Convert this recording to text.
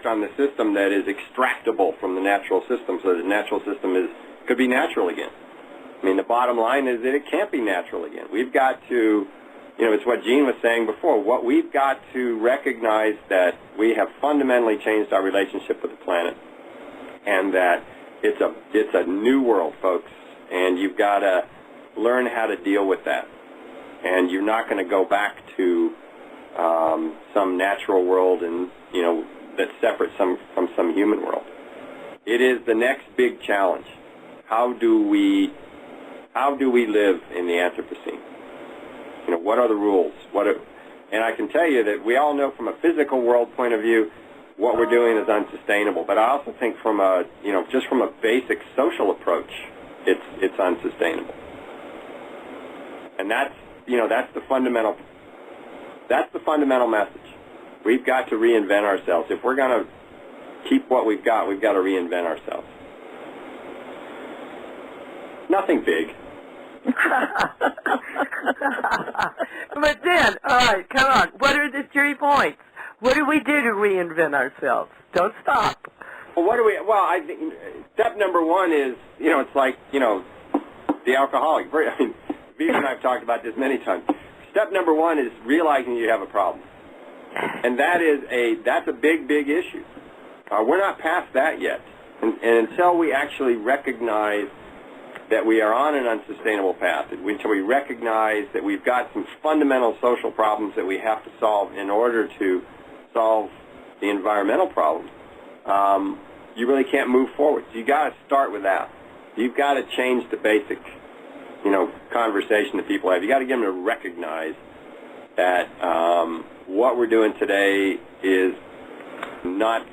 on the system that is extractable from the natural system, so the natural system could be natural again. I mean, the bottom line is that it can't be natural again. We've got to, it's what Gene was saying before. What we've got to recognize that we have fundamentally changed our relationship with the planet, and that it's a new world, folks, and you've got to learn how to deal with that. And you're not going to go back to some natural world and that's separate from some human world. It is the next big challenge. How do we live in the Anthropocene? What are the rules? And I can tell you that we all know from a physical world point of view, what we're doing is unsustainable. But I also think from a just from a basic social approach, it's unsustainable. And that's the fundamental message. We've got to reinvent ourselves. If we're going to keep what we've got to reinvent ourselves. Nothing big. But then, all right, come on. What are the 3 points? What do we do to reinvent ourselves? Don't stop. Well, I think step number 1 is, it's like, the alcoholic. Viva and I have talked about this many times. Step number 1 is realizing you have a problem. And that's a big, big issue. We're not past that yet. And until we actually recognize that we are on an unsustainable path, until we recognize that we've got some fundamental social problems that we have to solve in order to solve the environmental problem, you really can't move forward. So you've got to start with that. You've got to change the basic, conversation that people have. You've got to get them to recognize that what we're doing today is not good.